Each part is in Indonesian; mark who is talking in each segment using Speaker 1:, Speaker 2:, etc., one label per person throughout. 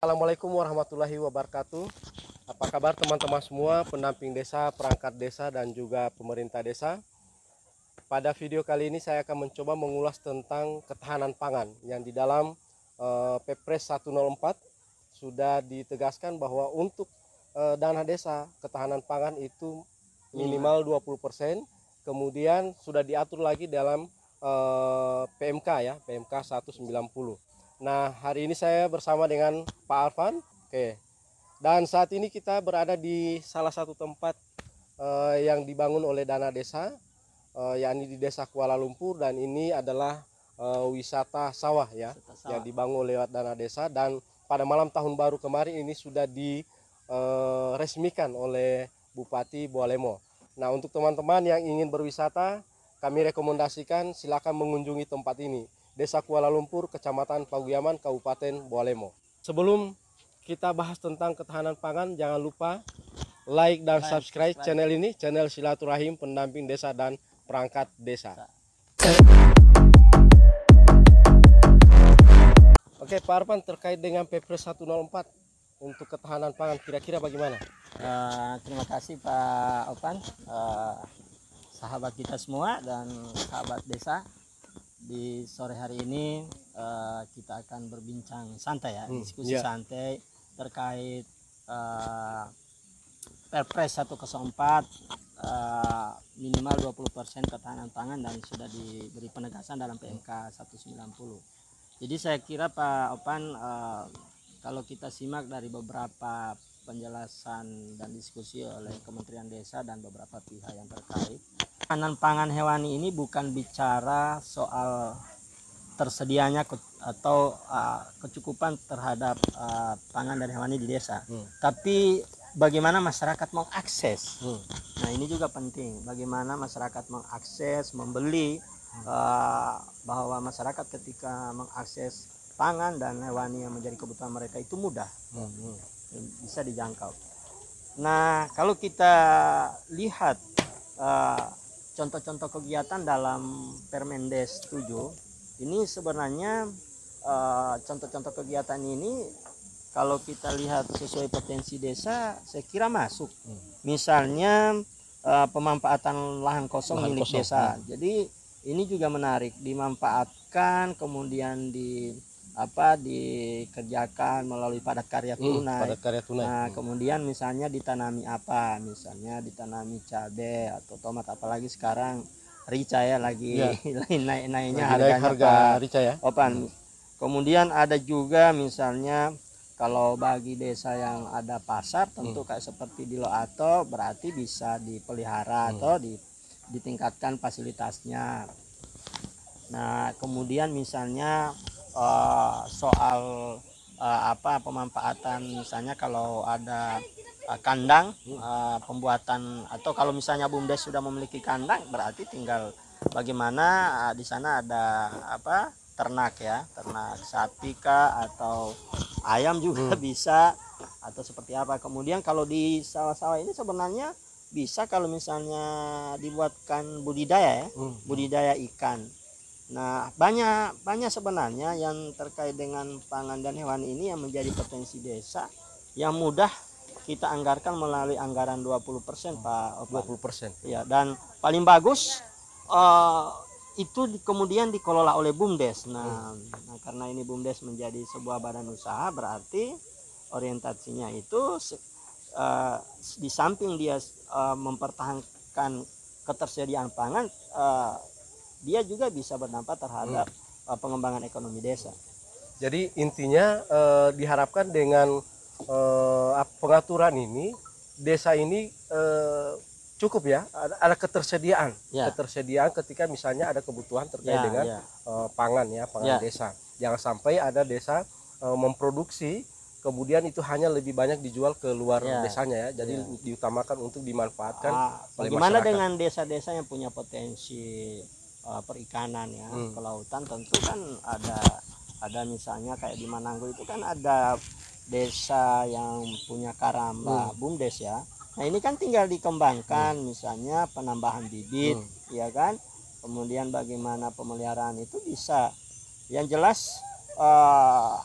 Speaker 1: Assalamualaikum warahmatullahi wabarakatuh. Apa kabar teman-teman semua, pendamping desa, perangkat desa, dan juga pemerintah desa. Pada video kali ini saya akan mencoba mengulas tentang ketahanan pangan yang di dalam Perpres 104 sudah ditegaskan bahwa untuk dana desa ketahanan pangan itu minimal 20%. Kemudian sudah diatur lagi dalam PMK ya, PMK 190. Nah, hari ini saya bersama dengan Pak Arfan. Oke. Dan saat ini kita berada di salah satu tempat yang dibangun oleh dana desa, yakni di Desa Kuala Lumpur, dan ini adalah wisata sawah ya, yang dibangun lewat dana desa. Dan pada malam tahun baru kemarin ini sudah diresmikan oleh Bupati Bualemo. Nah, untuk teman-teman yang ingin berwisata, kami rekomendasikan silakan mengunjungi tempat ini. Desa Kuala Lumpur, Kecamatan Paguyaman, Kabupaten Bualemo. Sebelum kita bahas tentang ketahanan pangan, jangan lupa like dan subscribe channel ini, channel Silaturahim Pendamping Desa dan Perangkat Desa. Oke, Pak Arfan, terkait dengan Perpres 104 untuk ketahanan pangan, kira-kira bagaimana?
Speaker 2: Terima kasih Pak Opan, sahabat kita semua dan sahabat desa. Di sore hari ini kita akan berbincang santai ya, diskusi santai terkait Perpres 104 minimal 20% ketahanan pangan dan sudah diberi penegasan dalam PMK 190. Jadi saya kira Pak Opan, kalau kita simak dari beberapa penjelasan dan diskusi oleh Kementerian Desa dan beberapa pihak yang terkait, ketahanan pangan hewani ini bukan bicara soal tersedianya atau kecukupan terhadap pangan dan hewani di desa, tapi bagaimana masyarakat mengakses. Nah, ini juga penting, bagaimana masyarakat mengakses, membeli, bahwa masyarakat ketika mengakses pangan dan hewani yang menjadi kebutuhan mereka itu mudah, bisa dijangkau. Nah, kalau kita lihat contoh-contoh kegiatan dalam Permendes 7 ini, sebenarnya contoh-contoh kegiatan ini kalau kita lihat sesuai potensi desa, saya kira masuk. Misalnya pemanfaatan lahan kosong milik desa. Jadi ini juga menarik, dimanfaatkan kemudian dikerjakan melalui padat karya tunai. Nah, kemudian misalnya ditanami apa? Misalnya ditanami cabai atau tomat, apalagi sekarang rica ya, lagi naik-naiknya harga
Speaker 1: rica ya.
Speaker 2: Opan. Kemudian ada juga misalnya kalau bagi desa yang ada pasar, tentu kayak seperti di Loato, berarti bisa dipelihara atau ditingkatkan fasilitasnya. Nah, kemudian misalnya soal pemanfaatan, misalnya kalau ada kandang, pembuatan, atau kalau misalnya BUMDes sudah memiliki kandang, berarti tinggal bagaimana di sana ada ternak ya, ternak sapi kah atau ayam juga bisa, atau seperti apa. Kemudian kalau di sawah-sawah ini sebenarnya bisa kalau misalnya dibuatkan budidaya ya, budidaya ikan. Nah, banyak sebenarnya yang terkait dengan pangan dan hewan ini yang menjadi potensi desa yang mudah kita anggarkan melalui anggaran 20%, Pak Opan.
Speaker 1: 20%.
Speaker 2: Ya, dan paling bagus itu kemudian dikelola oleh BUMDes. Nah, karena ini BUMDes menjadi sebuah badan usaha, berarti orientasinya itu di samping dia mempertahankan ketersediaan pangan, dia juga bisa berdampak terhadap pengembangan ekonomi desa.
Speaker 1: Jadi intinya diharapkan dengan pengaturan ini, desa ini cukup ya, ada ketersediaan, ketersediaan ketika misalnya ada kebutuhan terkait dengan pangan ya, pangan desa. Jangan sampai ada desa memproduksi kemudian itu hanya lebih banyak dijual ke luar desanya ya. Jadi diutamakan untuk dimanfaatkan oleh
Speaker 2: bagaimana
Speaker 1: masyarakat.
Speaker 2: dengan desa-desa yang punya potensi perikanan ya, kelautan, tentu kan ada misalnya kayak di Mananggo itu kan ada desa yang punya karamba BUMDes ya. Nah, ini kan tinggal dikembangkan, misalnya penambahan bibit, ya kan. Kemudian bagaimana pemeliharaan itu bisa. Yang jelas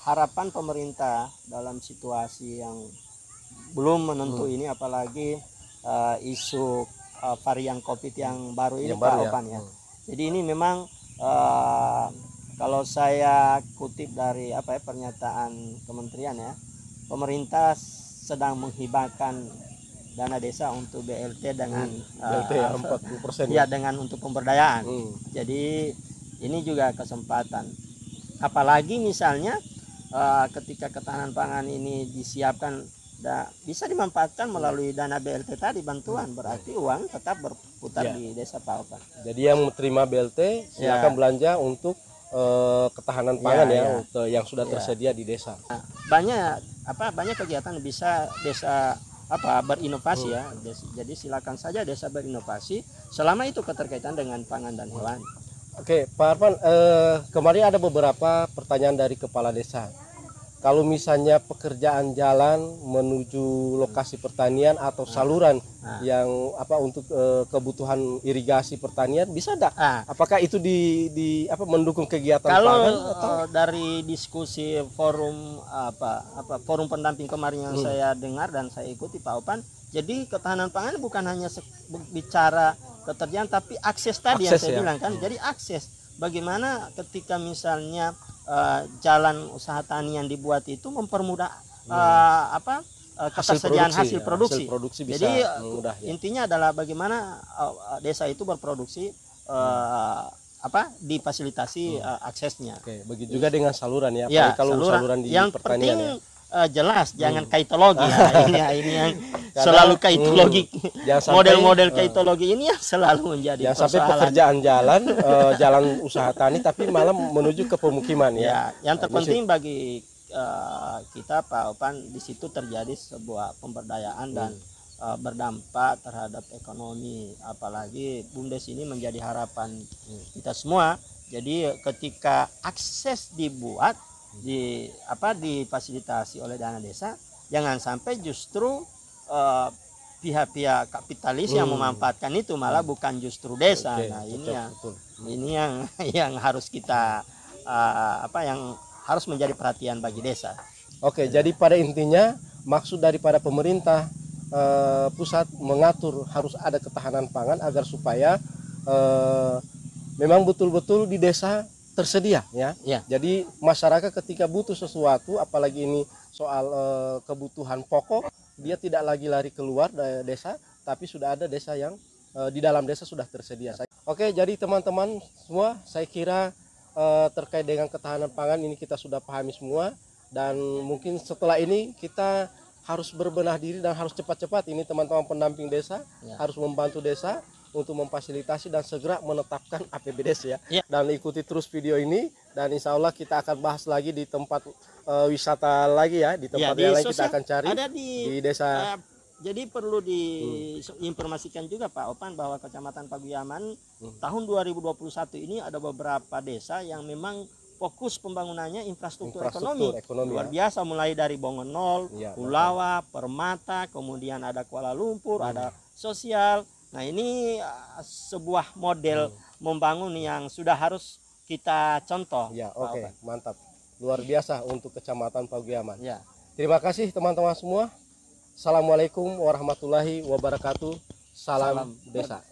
Speaker 2: harapan pemerintah dalam situasi yang belum menentu ini, apalagi isu varian COVID yang baru ini,
Speaker 1: Yang
Speaker 2: Pak
Speaker 1: baru ya.
Speaker 2: Opan ya. Jadi ini memang kalau saya kutip dari pernyataan kementerian ya, pemerintah sedang menghibahkan dana desa untuk BLT dengan
Speaker 1: BLT ya, 40%
Speaker 2: ya, dengan untuk pemberdayaan. Jadi ini juga kesempatan. Apalagi misalnya ketika ketahanan pangan ini disiapkan, bisa dimanfaatkan melalui dana BLT tadi, bantuan, berarti uang tetap berputar di desa Pak Opan.
Speaker 1: Jadi yang menerima BLT silakan belanja untuk ketahanan pangan untuk yang sudah tersedia di desa.
Speaker 2: Nah, banyak kegiatan bisa desa berinovasi ya. Jadi silakan saja desa berinovasi selama itu keterkaitan dengan pangan dan hewan.
Speaker 1: Oke, Pak Arfan, kemarin ada beberapa pertanyaan dari kepala desa. Kalau misalnya pekerjaan jalan menuju lokasi pertanian atau saluran yang untuk kebutuhan irigasi pertanian, bisa enggak? Apakah itu mendukung kegiatan
Speaker 2: kalau
Speaker 1: pangan atau
Speaker 2: dari diskusi forum forum pendamping kemarin yang saya dengar dan saya ikuti Pak Opan, jadi ketahanan pangan bukan hanya bicara ketersediaan, tapi akses tadi yang saya bilang kan. Jadi akses, bagaimana ketika misalnya jalan usaha tani yang dibuat itu mempermudah ketersediaan hasil produksi.
Speaker 1: Bisa
Speaker 2: jadi
Speaker 1: mudah,
Speaker 2: intinya adalah bagaimana desa itu berproduksi difasilitasi aksesnya.
Speaker 1: Oke, begitu juga dengan saluran ya.
Speaker 2: Ya,
Speaker 1: kalau saluran di
Speaker 2: yang
Speaker 1: pertanian
Speaker 2: penting jelas jangan kaitologi ya. ini yang selalu kaitologi. Model-model kaitologi ini yang selalu menjadi
Speaker 1: persoalan. Sampai pekerjaan jalan usaha tani tapi malah menuju ke pemukiman ya.
Speaker 2: Yang terpenting bagi kita Pak Opan, di situ terjadi sebuah pemberdayaan dan berdampak terhadap ekonomi, apalagi BUMDes ini menjadi harapan kita semua. Jadi ketika akses dibuat difasilitasi oleh dana desa, jangan sampai justru pihak-pihak kapitalis yang memanfaatkan itu, malah bukan justru desa. Ini yang harus kita yang harus menjadi perhatian bagi desa.
Speaker 1: Oke, jadi pada intinya maksud daripada pemerintah pusat mengatur harus ada ketahanan pangan agar supaya memang betul-betul di desa tersedia ya. Jadi masyarakat ketika butuh sesuatu, apalagi ini soal kebutuhan pokok, dia tidak lagi lari keluar dari desa, tapi sudah ada desa yang di dalam desa sudah tersedia. Oke, jadi teman-teman semua, saya kira terkait dengan ketahanan pangan ini kita sudah pahami semua, dan mungkin setelah ini kita harus berbenah diri dan harus cepat-cepat ini teman-teman pendamping desa harus membantu desa untuk memfasilitasi dan segera menetapkan APBDes ya. Dan ikuti terus video ini, dan insya Allah kita akan bahas lagi di tempat wisata lagi ya, di tempat yang lain kita akan cari
Speaker 2: ada
Speaker 1: di desa.
Speaker 2: Jadi perlu diinformasikan juga Pak Opan bahwa Kecamatan Paguyaman tahun 2021 ini ada beberapa desa yang memang fokus pembangunannya infrastruktur ekonomi luar biasa, mulai dari Bongon Nol, Ulawa, Permata, kemudian ada Kuala Lumpur, ada sosial. Nah, ini sebuah model membangun yang sudah harus kita contoh.
Speaker 1: Oke, mantap. Luar biasa untuk Kecamatan Paguyaman. Terima kasih teman-teman semua. Assalamualaikum warahmatullahi wabarakatuh. Salam desa.